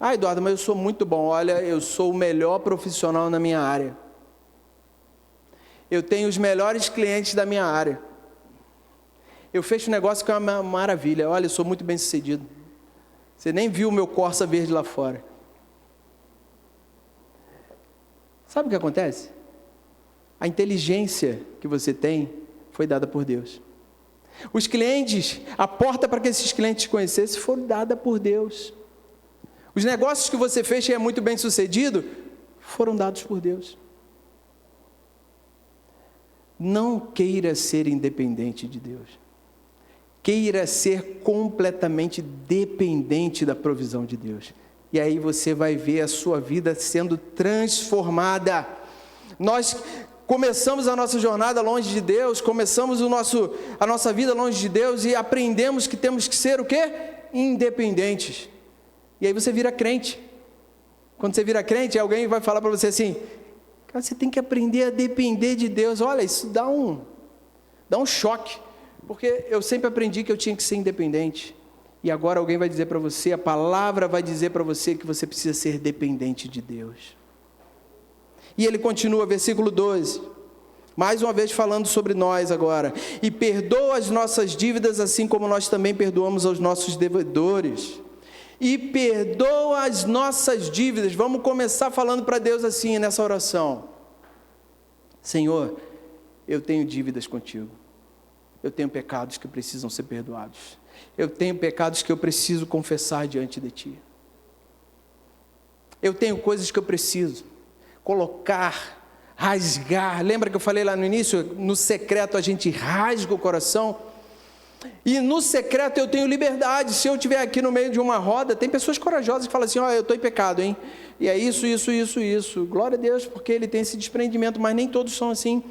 Eduardo, mas eu sou muito bom, olha, eu sou o melhor profissional na minha área. Eu tenho os melhores clientes da minha área. Eu fecho um negócio que é uma maravilha, olha, eu sou muito bem sucedido. Você nem viu o meu Corsa verde lá fora. Sabe o que acontece? A inteligência que você tem foi dada por Deus. Os clientes, a porta para que esses clientes te conhecessem foi dada por Deus. Os negócios que você fez e é muito bem sucedido, foram dados por Deus. Não queira ser independente de Deus. Queira ser completamente dependente da provisão de Deus. E aí você vai ver a sua vida sendo transformada. Nós começamos a nossa jornada longe de Deus, começamos a nossa vida longe de Deus e aprendemos que temos que ser o quê? Independentes. E aí você vira crente. Quando você vira crente, alguém vai falar para você assim: cara, você tem que aprender a depender de Deus. Olha, isso dá um choque, porque eu sempre aprendi que eu tinha que ser independente. E agora alguém vai dizer para você, a palavra vai dizer para você que você precisa ser dependente de Deus. E ele continua, versículo 12, mais uma vez falando sobre nós agora. E perdoa as nossas dívidas, assim como nós também perdoamos aos nossos devedores. E perdoa as nossas dívidas. Vamos começar falando para Deus assim, nessa oração: Senhor, eu tenho dívidas contigo. Eu tenho pecados que precisam ser perdoados. Eu tenho pecados que eu preciso confessar diante de Ti. Eu tenho coisas que eu preciso colocar, rasgar. Lembra que eu falei lá no início? No secreto a gente rasga o coração. E no secreto eu tenho liberdade. Se eu estiver aqui no meio de uma roda, tem pessoas corajosas que falam assim: ó, eu estou em pecado, hein? E é isso. Glória a Deus, porque Ele tem esse desprendimento, mas nem todos são assim.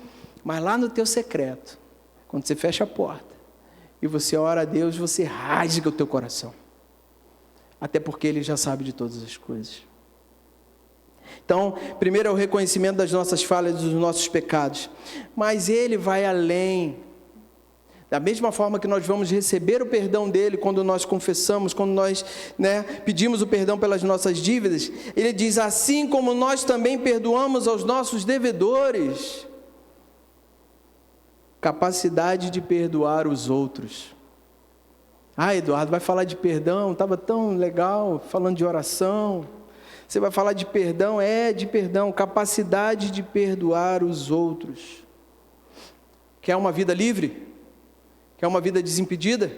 Mas lá no teu secreto, quando você fecha a porta e você ora a Deus, você rasga o teu coração. Até porque Ele já sabe de todas as coisas. Então, primeiro é o reconhecimento das nossas falhas, dos nossos pecados. Mas Ele vai além. Da mesma forma que nós vamos receber o perdão dEle quando nós confessamos, quando nós pedimos o perdão pelas nossas dívidas, Ele diz: assim como nós também perdoamos aos nossos devedores. Capacidade de perdoar os outros. Ah, Eduardo, vai falar de perdão, estava tão legal, falando de oração. Você vai falar de perdão? De perdão, capacidade de perdoar os outros. Quer uma vida livre? Quer uma vida desimpedida?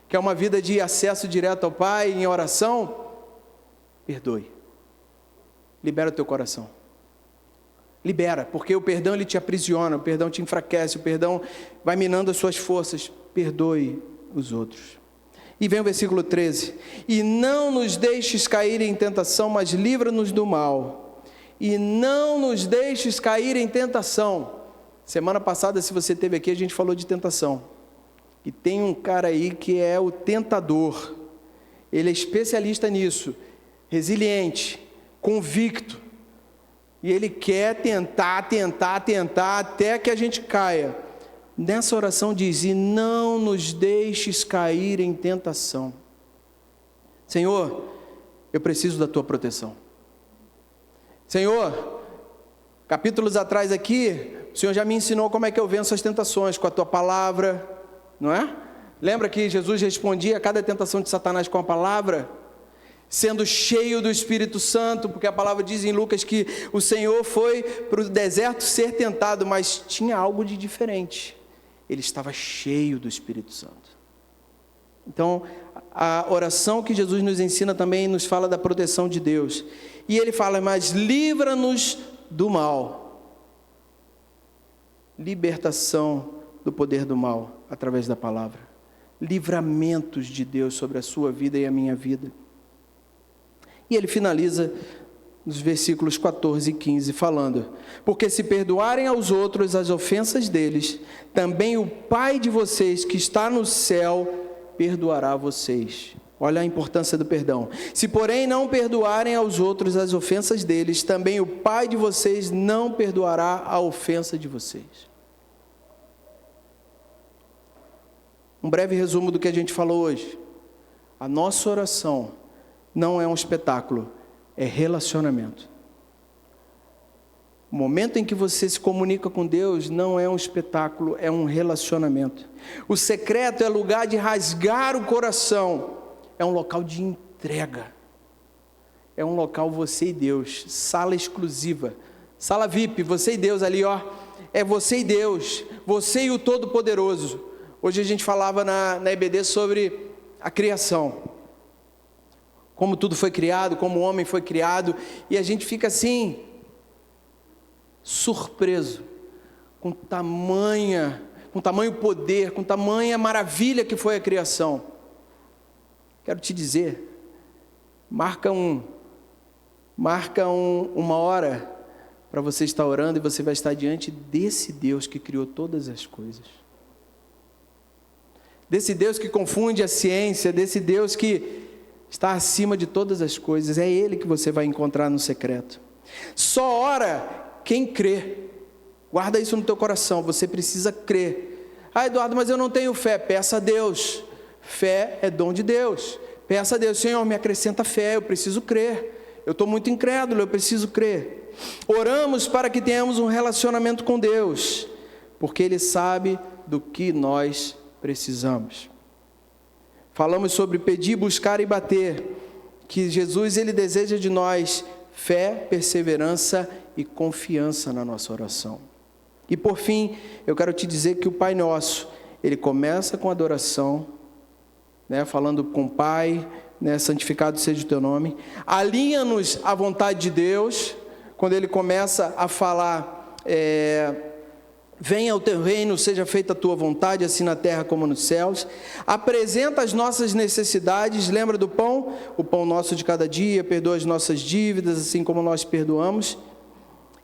Quer uma vida de acesso direto ao Pai em oração? Perdoe. Libera o teu coração. Libera, porque o perdão ele te aprisiona, o perdão te enfraquece, o perdão vai minando as suas forças. Perdoe os outros. E vem o versículo 13. E não nos deixes cair em tentação, mas livra-nos do mal. E não nos deixes cair em tentação. Semana passada, se você esteve aqui, a gente falou de tentação. E tem um cara aí que é o tentador. Ele é especialista nisso. Resiliente, convicto. E ele quer tentar, até que a gente caia. Nessa oração diz: e não nos deixes cair em tentação. Senhor, eu preciso da Tua proteção. Senhor, capítulos atrás aqui, o Senhor já me ensinou como é que eu venço as tentações, com a Tua palavra, não é? Lembra que Jesus respondia a cada tentação de Satanás com a palavra? Sendo cheio do Espírito Santo, porque a palavra diz em Lucas que o Senhor foi para o deserto ser tentado, mas tinha algo de diferente. Ele estava cheio do Espírito Santo. Então, a oração que Jesus nos ensina também nos fala da proteção de Deus. E ele fala: mas livra-nos do mal. Libertação do poder do mal, através da palavra. Livramentos de Deus sobre a sua vida e a minha vida. E ele finaliza nos versículos 14 e 15 falando: porque se perdoarem aos outros as ofensas deles, também o Pai de vocês que está no céu perdoará vocês. Olha a importância do perdão. Se porém não perdoarem aos outros as ofensas deles, também o Pai de vocês não perdoará a ofensa de vocês. Um breve resumo do que a gente falou hoje. A nossa oração não é um espetáculo, é relacionamento. O momento em que você se comunica com Deus não é um espetáculo, é um relacionamento. O secreto é lugar de rasgar o coração, é um local de entrega. É um local você e Deus, sala exclusiva, sala VIP, você e Deus ali, ó. É você e Deus, você e o Todo-Poderoso. Hoje a gente falava na EBD sobre a criação. Como tudo foi criado, como o homem foi criado. E a gente fica assim, surpreso com tamanho poder, com tamanha maravilha que foi a criação. Quero te dizer, marca uma hora para você estar orando e você vai estar diante desse Deus que criou todas as coisas. Desse Deus que confunde a ciência, desse Deus que está acima de todas as coisas. É Ele que você vai encontrar no secreto. Só ora quem crê. Guarda isso no teu coração, você precisa crer. Ah, Eduardo, mas eu não tenho fé. Peça a Deus. Fé é dom de Deus. Peça a Deus, Senhor, me acrescenta fé, eu preciso crer. Eu estou muito incrédulo, eu preciso crer. Oramos para que tenhamos um relacionamento com Deus, porque Ele sabe do que nós precisamos. Falamos sobre pedir, buscar e bater, que Jesus, Ele deseja de nós fé, perseverança e confiança na nossa oração. E por fim, eu quero te dizer que o Pai Nosso, ele começa com adoração, falando com o Pai, santificado seja o teu nome, alinha-nos à vontade de Deus, quando ele começa a falar, venha o teu reino, seja feita a tua vontade, assim na terra como nos céus, apresenta as nossas necessidades, lembra do pão? O pão nosso de cada dia, perdoa as nossas dívidas, assim como nós perdoamos,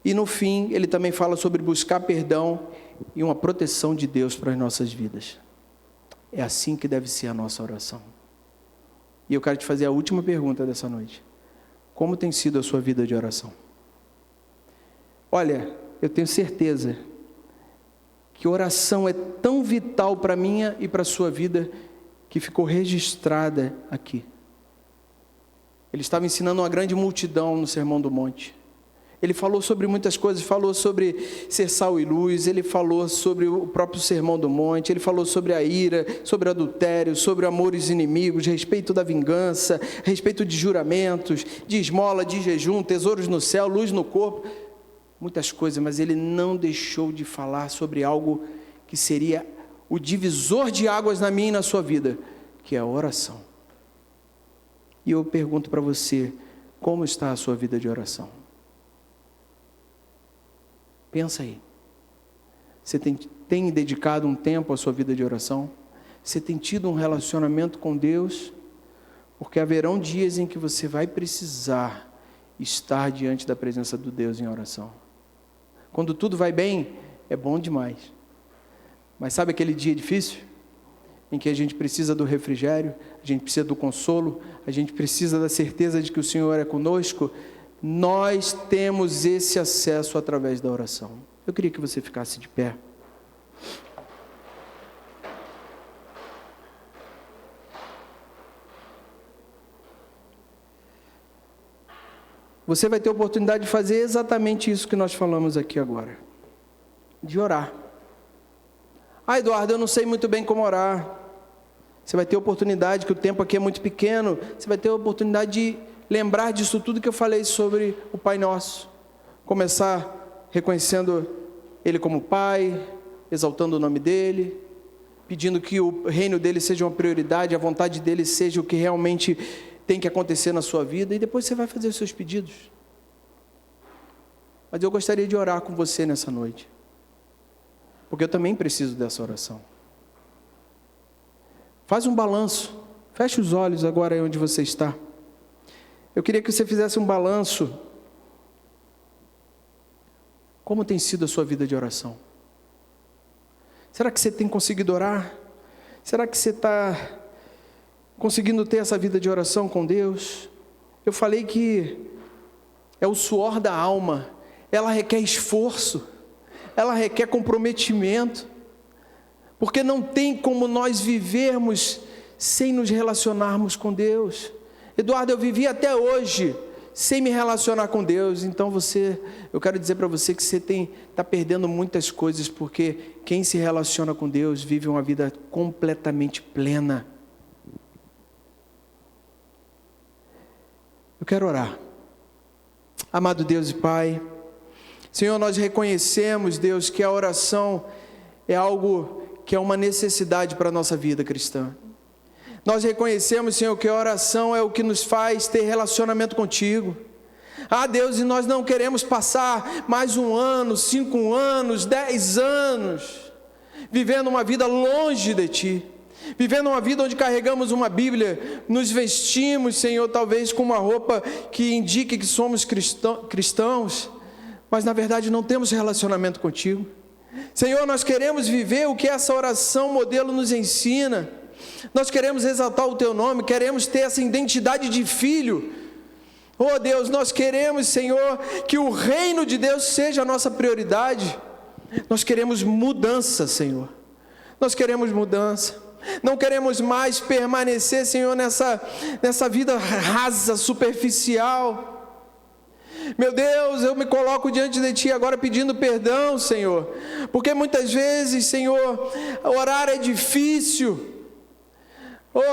e no fim, ele também fala sobre buscar perdão e uma proteção de Deus para as nossas vidas. É assim que deve ser a nossa oração. E eu quero te fazer a última pergunta dessa noite. Como tem sido a sua vida de oração? Olha, eu tenho certeza que oração é tão vital para a minha e para a sua vida, que ficou registrada aqui. Ele estava ensinando uma grande multidão no Sermão do Monte. Ele falou sobre muitas coisas, falou sobre ser sal e luz, ele falou sobre o próprio Sermão do Monte, ele falou sobre a ira, sobre adultério, sobre amores inimigos, respeito da vingança, respeito de juramentos, de esmola, de jejum, tesouros no céu, luz no corpo, muitas coisas, mas ele não deixou de falar sobre algo que seria o divisor de águas na minha e na sua vida, que é a oração. E eu pergunto para você, como está a sua vida de oração? Pensa aí. Você tem dedicado um tempo à sua vida de oração? Você tem tido um relacionamento com Deus? Porque haverão dias em que você vai precisar estar diante da presença do Deus em oração. Quando tudo vai bem, é bom demais. Mas sabe aquele dia difícil? Em que a gente precisa do refrigério, a gente precisa do consolo, a gente precisa da certeza de que o Senhor é conosco. Nós temos esse acesso através da oração. Eu queria que você ficasse de pé. Você vai ter a oportunidade de fazer exatamente isso que nós falamos aqui agora. De orar. Ah, Eduardo, eu não sei muito bem como orar. Você vai ter a oportunidade, que o tempo aqui é muito pequeno, você vai ter a oportunidade de lembrar disso tudo que eu falei sobre o Pai Nosso. Começar reconhecendo Ele como Pai, exaltando o nome dEle, pedindo que o reino dEle seja uma prioridade, a vontade dEle seja o que realmente tem que acontecer na sua vida, e depois você vai fazer os seus pedidos. Mas eu gostaria de orar com você nessa noite, porque eu também preciso dessa oração. Faz um balanço, feche os olhos agora aí onde você está. Eu queria que você fizesse um balanço. Como tem sido a sua vida de oração? Será que você tem conseguido orar? Será que você está conseguindo ter essa vida de oração com Deus? Eu falei que é o suor da alma. Ela requer esforço. Ela requer comprometimento. Porque não tem como nós vivermos sem nos relacionarmos com Deus. Eduardo, eu vivi até hoje sem me relacionar com Deus. Então eu quero dizer para você que você está perdendo muitas coisas, porque quem se relaciona com Deus vive uma vida completamente plena. Eu quero orar. Amado Deus e Pai, Senhor, nós reconhecemos, Deus, que a oração é algo que é uma necessidade para a nossa vida cristã. Nós reconhecemos, Senhor, que a oração é o que nos faz ter relacionamento contigo. Deus, e nós não queremos passar mais 1 ano, 5 anos, 10 anos, vivendo uma vida longe de Ti. Vivendo uma vida onde carregamos uma Bíblia, nos vestimos, Senhor, talvez com uma roupa que indique que somos cristãos, mas na verdade não temos relacionamento contigo. Senhor, nós queremos viver o que essa oração modelo nos ensina. Nós queremos exaltar o Teu nome, queremos ter essa identidade de filho. Oh Deus, nós queremos, Senhor, que o reino de Deus seja a nossa prioridade. Nós queremos mudança, Senhor. Nós queremos mudança. Não queremos mais permanecer, Senhor, nessa vida rasa, superficial. Meu Deus, eu me coloco diante de Ti agora pedindo perdão, Senhor, porque muitas vezes, Senhor, orar é difícil.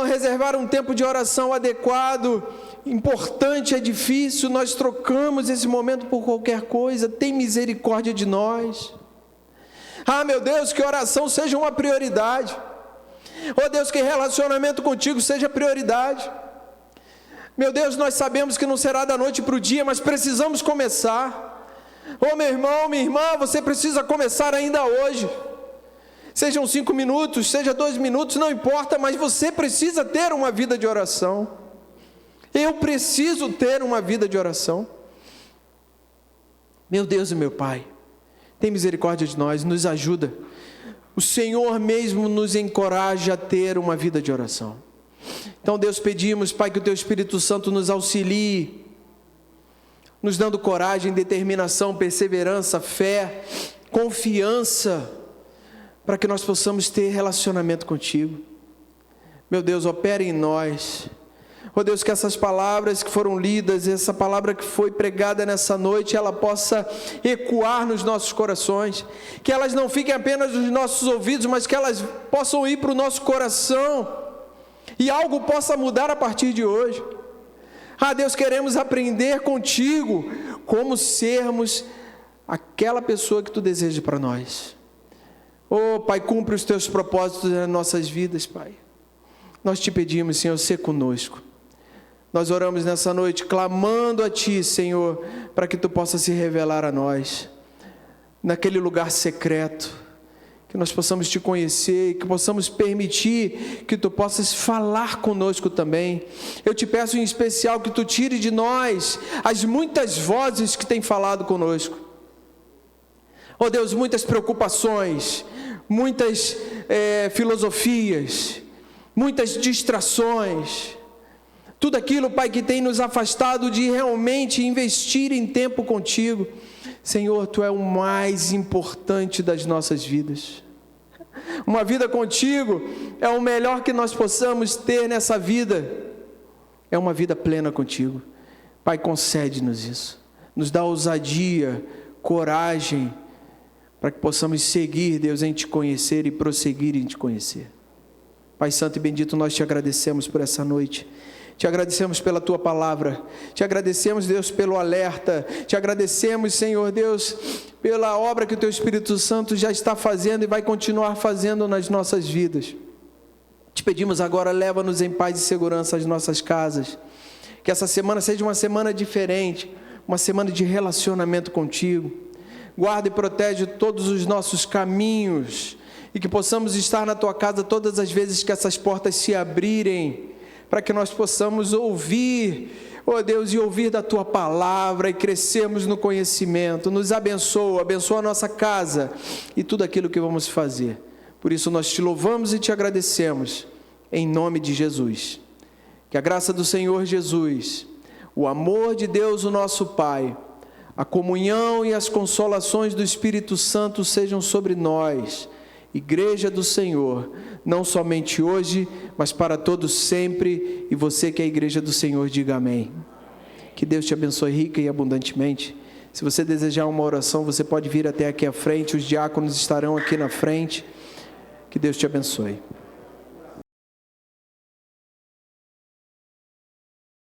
Reservar um tempo de oração adequado, importante, é difícil. Nós trocamos esse momento por qualquer coisa. Tem misericórdia de nós. Meu Deus, que oração seja uma prioridade. Deus, que relacionamento contigo seja prioridade. Meu Deus, nós sabemos que não será da noite para o dia, mas precisamos começar. Meu irmão, minha irmã, você precisa começar ainda hoje. Sejam 5 minutos, seja 2 minutos, não importa, mas você precisa ter uma vida de oração. Eu preciso ter uma vida de oração. Meu Deus e meu Pai, tem misericórdia de nós, nos ajuda. O Senhor mesmo nos encoraja a ter uma vida de oração. Então, Deus, pedimos, Pai, que o Teu Espírito Santo nos auxilie, nos dando coragem, determinação, perseverança, fé, confiança, para que nós possamos ter relacionamento contigo. Meu Deus, opera em nós. Deus, que essas palavras que foram lidas, essa palavra que foi pregada nessa noite, ela possa ecoar nos nossos corações, que elas não fiquem apenas nos nossos ouvidos, mas que elas possam ir para o nosso coração, e algo possa mudar a partir de hoje. Deus, queremos aprender contigo, como sermos aquela pessoa que Tu desejas para nós. Pai, cumpre os Teus propósitos nas nossas vidas, Pai. Nós Te pedimos, Senhor, ser conosco. Nós oramos nessa noite, clamando a Ti, Senhor, para que Tu possa se revelar a nós, naquele lugar secreto, que nós possamos Te conhecer, que possamos permitir que Tu possas falar conosco também. Eu Te peço em especial que Tu tire de nós as muitas vozes que têm falado conosco. Deus, muitas preocupações, muitas filosofias, muitas distrações, tudo aquilo, Pai, que tem nos afastado de realmente investir em tempo contigo. Senhor, Tu é o mais importante das nossas vidas. Uma vida contigo é o melhor que nós possamos ter nessa vida. É uma vida plena contigo. Pai, concede-nos isso. Nos dá ousadia, coragem, para que possamos seguir, Deus, em Te conhecer e prosseguir em Te conhecer. Pai Santo e bendito, nós Te agradecemos por essa noite. Te agradecemos pela Tua palavra, Te agradecemos, Deus, pelo alerta, Te agradecemos, Senhor Deus, pela obra que o Teu Espírito Santo já está fazendo e vai continuar fazendo nas nossas vidas. Te pedimos agora, leva-nos em paz e segurança às nossas casas, que essa semana seja uma semana diferente, uma semana de relacionamento contigo. Guarda e protege todos os nossos caminhos, e que possamos estar na Tua casa todas as vezes que essas portas se abrirem, para que nós possamos ouvir, Deus, e ouvir da Tua palavra e crescermos no conhecimento. Nos abençoa a nossa casa e tudo aquilo que vamos fazer. Por isso nós Te louvamos e Te agradecemos, em nome de Jesus. Que a graça do Senhor Jesus, o amor de Deus, o nosso Pai, a comunhão e as consolações do Espírito Santo sejam sobre nós, Igreja do Senhor, não somente hoje, mas para todos sempre. E você que é a Igreja do Senhor, diga amém. Que Deus te abençoe rica e abundantemente. Se você desejar uma oração, você pode vir até aqui à frente, os diáconos estarão aqui na frente. Que Deus te abençoe.